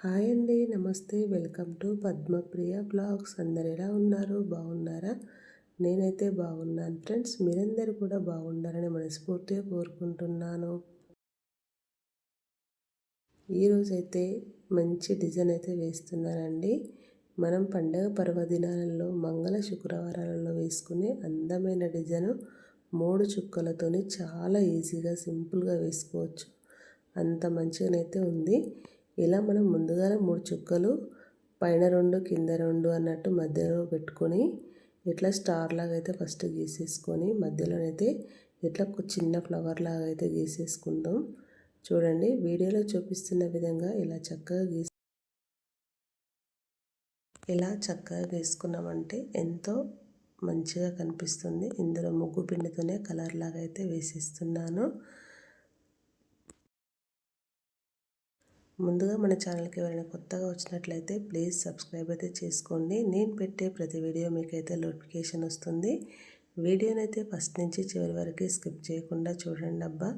Hi అండి, నమస్తే. Welcome to Padmapriya blogs. అందరు ఎలా ఉన్నారు? బాగున్నారా? నేనైతే బాగున్నాను ఫ్రెండ్స్. మీరందరూ కూడా బాగుండాలని మనస్ఫూర్తిగా కోరుకుంటున్నాను. ఈరోజైతే మంచి డిజైన్ అయితే వేస్తున్నానండి. మనం పండగ పర్వదినాలలో మంగళ శుక్రవారాలలో వేసుకునే అందమైన డిజైను 3 చుక్కలతోని చాలా ఈజీగా సింపుల్గా వేసుకోవచ్చు. అంత మంచిగానైతే ఉంది. ఇలా మనం ముందుగా 3 చుక్కలు పైన 2 కింద 2 అన్నట్టు మధ్యలో పెట్టుకొని ఇట్లా స్టార్ లాగా అయితే ఫస్ట్ గీసేసుకొని మధ్యలోనైతే ఇట్లా ఒక చిన్న ఫ్లవర్ లాగా అయితే గీసేసుకుందాం. చూడండి, వీడియోలో చూపిస్తున్న విధంగా ఇలా చక్కగా గీసుకున్నామంటే ఎంతో మంచిగా కనిపిస్తుంది. ఇందులో ముగ్గు పిండితోనే కలర్ లాగా అయితే వేసేస్తున్నాను. ముందుగా మన ఛానల్కి ఎవరైనా కొత్తగా వచ్చినట్లయితే ప్లీజ్ సబ్స్క్రైబ్ అయితే చేసుకోండి. నేను పెట్టే ప్రతి వీడియో మీకైతే నోటిఫికేషన్ వస్తుంది. వీడియోనైతే ఫస్ట్ నుంచి చివరి వరకు స్కిప్ చేయకుండా చూడండి అబ్బా.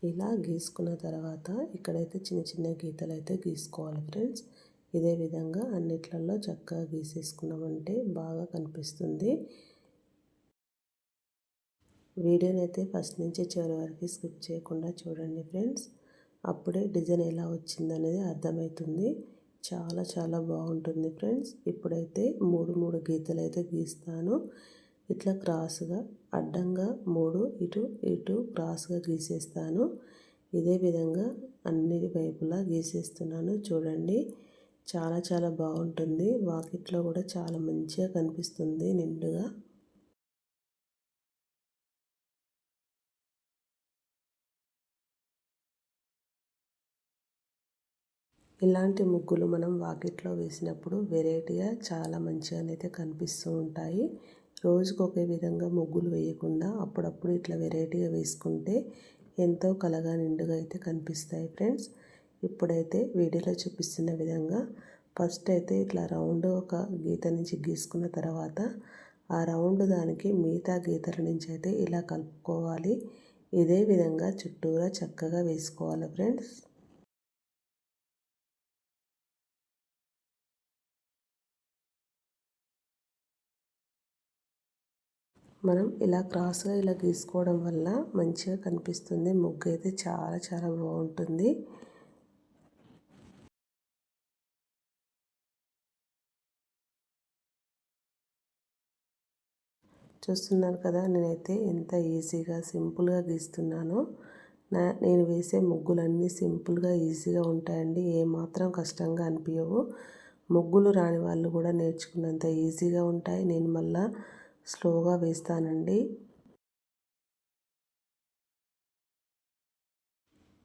ఇలా గీసుకున్న తర్వాత ఇక్కడైతే చిన్న చిన్న గీతలు అయితే గీసుకోవాలి ఫ్రెండ్స్. ఇదే విధంగా అన్నిట్లలో చక్కగా గీసేసుకున్నామంటే బాగా కనిపిస్తుంది. వీడియోనైతే ఫస్ట్ నుంచి చివరి వరకు స్కిప్ చేయకుండా చూడండి ఫ్రెండ్స్. అప్పుడే డిజైన్ ఎలా వచ్చిందనేది అర్థమవుతుంది. చాలా చాలా బాగుంటుంది ఫ్రెండ్స్. ఇప్పుడైతే 3 గీతలు అయితే గీస్తాను. ఇట్లా క్రాస్గా అడ్డంగా 3 ఇటు ఇటు క్రాస్గా గీసేస్తాను. ఇదే విధంగా అన్ని వైపులా గీసేస్తున్నాను. చూడండి, చాలా చాలా బాగుంటుంది. వాకిట్లో కూడా చాలా మంచిగా కనిపిస్తుంది నిండుగా. ఇలాంటి ముగ్గులు మనం వాకిట్లో వేసినప్పుడు వెరైటీగా చాలా మంచిగానైతే కనిపిస్తూ ఉంటాయి. రోజుకు ఒకే విధంగా ముగ్గులు వేయకుండా అప్పుడప్పుడు ఇట్లా వెరైటీగా వేసుకుంటే ఎంతో కలగా నిండుగా అయితే కనిపిస్తాయి ఫ్రెండ్స్. ఇప్పుడైతే వీడియోలో చూపిస్తున్న విధంగా ఫస్ట్ అయితే ఇట్లా రౌండ్ ఒక గీత నుంచి గీసుకున్న తర్వాత ఆ రౌండ్ దానికి మిగతా గీతల నుంచి అయితే ఇలా కలుపుకోవాలి. ఇదే విధంగా చుట్టూరా చక్కగా వేసుకోవాలి ఫ్రెండ్స్. మనం ఇలా క్రాస్గా ఇలా గీసుకోవడం వల్ల మంచిగా కనిపిస్తుంది. ముగ్గు అయితే చాలా చాలా బాగుంటుంది. చూస్తున్నారు కదా, నేనైతే ఎంత ఈజీగా సింపుల్గా గీస్తున్నానో. నేను వేసే ముగ్గులన్నీ సింపుల్గా ఈజీగా ఉంటాయండి. ఏమాత్రం కష్టంగా అనిపించవు. ముగ్గులు రాని వాళ్ళు కూడా నేర్చుకున్నంత ఈజీగా ఉంటాయి. నేను మళ్ళీ స్లోగా వేస్తానండి.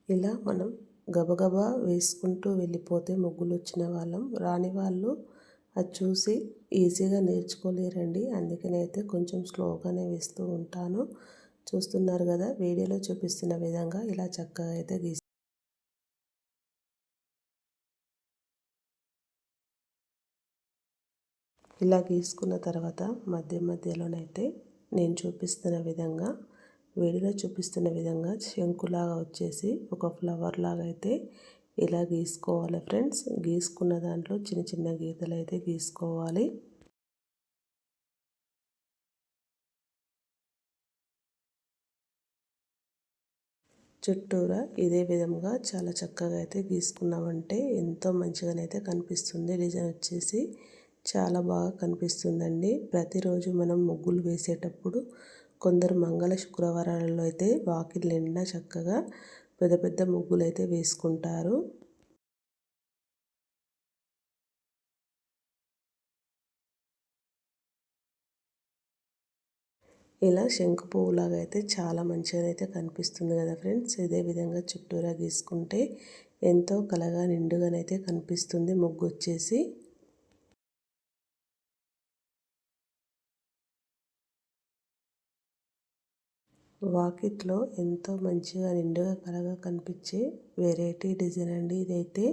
ఇలా మనం గబగబా వేసుకుంటూ వెళ్ళిపోతే ముగ్గులు వచ్చిన వాళ్ళం, రాని వాళ్ళు అది చూసి ఈజీగా నేర్చుకోలేరండి. అందుకనైతే కొంచెం స్లోగానే వేస్తూ ఉంటాను. చూస్తున్నారు కదా, వీడియోలో చూపిస్తున్న విధంగా ఇలా చక్కగా అయితే ఇలా గీసుకున్న తర్వాత మధ్యలోనైతే నేను చూపిస్తున్న విధంగా వీడియోలో చూపిస్తున్న విధంగా శంకులాగా వచ్చేసి ఒక ఫ్లవర్ లాగా అయితే ఇలా గీసుకోవాలి ఫ్రెండ్స్. గీసుకున్న దాంట్లో చిన్న చిన్న గీతలు అయితే గీసుకోవాలి. చుట్టూరా ఇదే విధంగా చాలా చక్కగా అయితే గీసుకున్నామంటే ఎంతో మంచిగానైతే కనిపిస్తుంది. డిజైన్ వచ్చేసి చాలా బాగా కనిపిస్తుందండి. ప్రతిరోజు మనం ముగ్గులు వేసేటప్పుడు కొందరు మంగళ శుక్రవారాలలో అయితే వాకిలి నిండా చక్కగా పెద్ద పెద్ద ముగ్గులు అయితే వేసుకుంటారు. ఇలా శంకు పువ్వులాగా అయితే చాలా మంచిగా అయితే కనిపిస్తుంది కదా ఫ్రెండ్స్. ఇదే విధంగా చుట్టూరా గీసుకుంటే ఎంతో కలగా నిండుగానైతే కనిపిస్తుంది ముగ్గు వచ్చేసి. వాకిట్లో ఎంతో మంచిగా నిండుగా కలగా కనిపించే వెరైటీ డిజైన్ అండి ఇదైతే.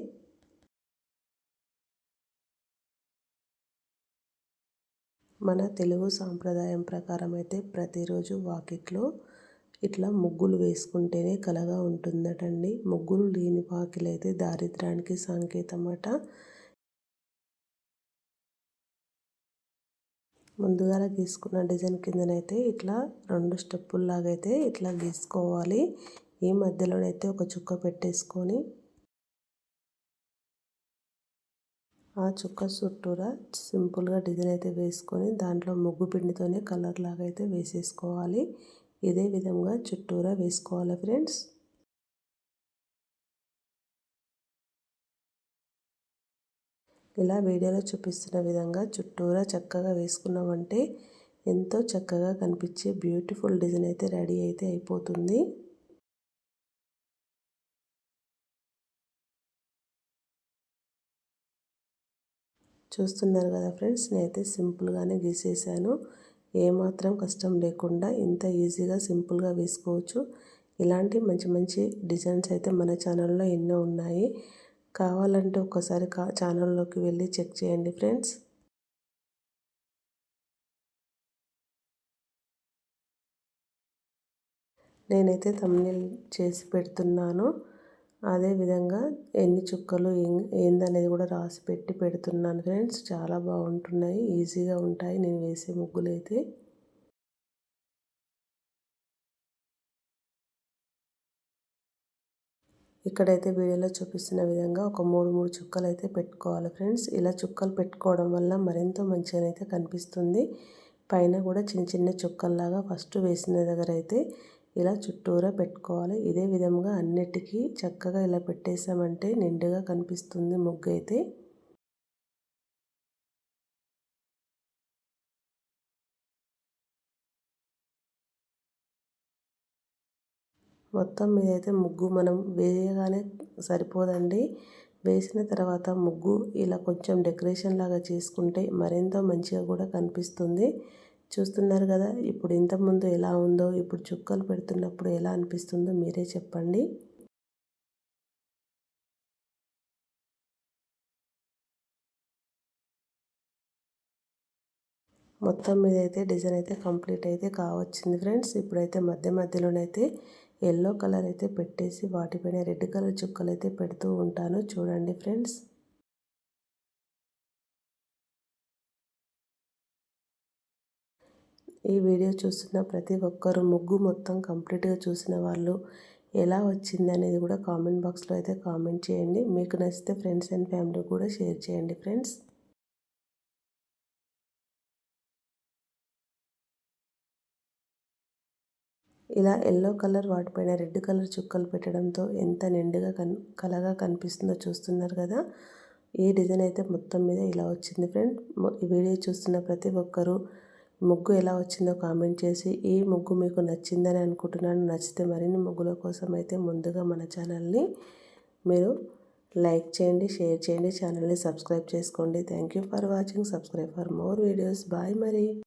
మన తెలుగు సాంప్రదాయం ప్రకారం అయితే ప్రతిరోజు వాకిట్లో ఇట్లా ముగ్గులు వేసుకుంటేనే కళగా ఉంటుందటండి. ముగ్గులు లేని వాకిలైతే దారిద్ర్యానికి సంకేతమట. ముందుగా గీసుకున్న డిజైన్ కిందనైతే ఇట్లా 2 స్టెప్పుల్లాగా అయితే ఇట్లా గీసుకోవాలి. ఈ మధ్యలోనైతే ఒక చుక్క పెట్టేసుకొని ఆ చుక్క చుట్టూరా సింపుల్గా డిజైన్ అయితే వేసుకొని దాంట్లో ముగ్గు పిండితోనే కలర్ లాగా అయితే వేసేసుకోవాలి. ఇదే విధంగా చుట్టూరా వేసుకోవాలి ఫ్రెండ్స్. ఇలా వీడియోలో చూపిస్తున్న విధంగా చుట్టూరా చక్కగా వేసుకున్నామంటే ఎంతో చక్కగా కనిపించే బ్యూటిఫుల్ డిజైన్ అయితే రెడీ అయితే అయిపోతుంది. చూస్తున్నారు కదా ఫ్రెండ్స్, నేనైతే సింపుల్గానే గీసేసాను. ఏమాత్రం కష్టం లేకుండా ఇంత ఈజీగా సింపుల్గా వేసుకోవచ్చు. ఇలాంటి మంచి మంచి డిజైన్స్ అయితే మన ఛానల్లో ఎన్నో ఉన్నాయి. కావాలంటే ఒక్కసారి ఛానల్లోకి వెళ్ళి చెక్ చేయండి ఫ్రెండ్స్. నేనైతే థంబ్నెయిల్ చేసి పెడుతున్నాను. అదేవిధంగా ఎన్ని చుక్కలు ఏందనేది కూడా రాసి పెడుతున్నాను ఫ్రెండ్స్. చాలా బాగుంటున్నాయి, ఈజీగా ఉంటాయి నేను వేసే ముగ్గులైతే. ఇక్కడైతే వీడియోలో చూపిస్తున్న విధంగా ఒక 3 చుక్కలు అయితే పెట్టుకోవాలి ఫ్రెండ్స్. ఇలా చుక్కలు పెట్టుకోవడం వల్ల మరింత మంచిగా అయితే కనిపిస్తుంది. పైన కూడా చిన్న చిన్న చుక్కల్లాగా ఫస్ట్ వేసిన దగ్గర అయితే ఇలా చుట్టూరా పెట్టుకోవాలి. ఇదే విధంగా అన్నిటికీ చక్కగా ఇలా పెట్టేసామంటే నిండుగా కనిపిస్తుంది ముగ్గు అయితే. మొత్తం మీదైతే ముగ్గు మనం వేయగానే సరిపోదండి. వేసిన తర్వాత ముగ్గు ఇలా కొంచెం డెకరేషన్ లాగా చేసుకుంటే మరింత మంచిగా కూడా కనిపిస్తుంది. చూస్తున్నారు కదా, ఇప్పుడు ఇంతకుముందు ఎలా ఉందో ఇప్పుడు చుక్కలు పెడుతున్నప్పుడు ఎలా అనిపిస్తుందో మీరే చెప్పండి. మొత్తం మీద అయితే డిజైన్ అయితే కంప్లీట్ అయితే కావచ్చింది ఫ్రెండ్స్. ఇప్పుడైతే మధ్యలోనైతే ఎల్లో కలర్ అయితే పెట్టేసి వాటిపైన రెడ్ కలర్ చుక్కలు అయితే పెడుతూ ఉంటాను. చూడండి ఫ్రెండ్స్. ఈ వీడియో చూస్తున్న ప్రతి ఒక్కరు ముగ్గు మొత్తం కంప్లీట్గా చూసిన వాళ్ళు ఎలా వచ్చింది అనేది కూడా కామెంట్ బాక్స్లో అయితే కామెంట్ చేయండి. మీకు నచ్చితే ఫ్రెండ్స్ అండ్ ఫ్యామిలీ కూడా షేర్ చేయండి ఫ్రెండ్స్. ఇలా ఎల్లో కలర్ వాటిపైన రెడ్ కలర్ చుక్కలు పెట్టడంతో ఎంత నిండుగా కలగా కనిపిస్తుందో చూస్తున్నారు కదా. ఈ డిజైన్ అయితే మొత్తం మీద ఇలా వచ్చింది ఫ్రెండ్. ఈ వీడియో చూస్తున్న ప్రతి ఒక్కరూ ముగ్గు ఎలా వచ్చిందో కామెంట్ చేసి ఈ ముగ్గు మీకు నచ్చిందని అనుకుంటున్నాను. నచ్చితే మరిన్ని ముగ్గుల కోసం అయితే ముందుగా మన ఛానల్ని మీరు లైక్ చేయండి, షేర్ చేయండి, ఛానల్ని సబ్స్క్రైబ్ చేసుకోండి. Thank you for watching. Subscribe for more videos. Bye మరి.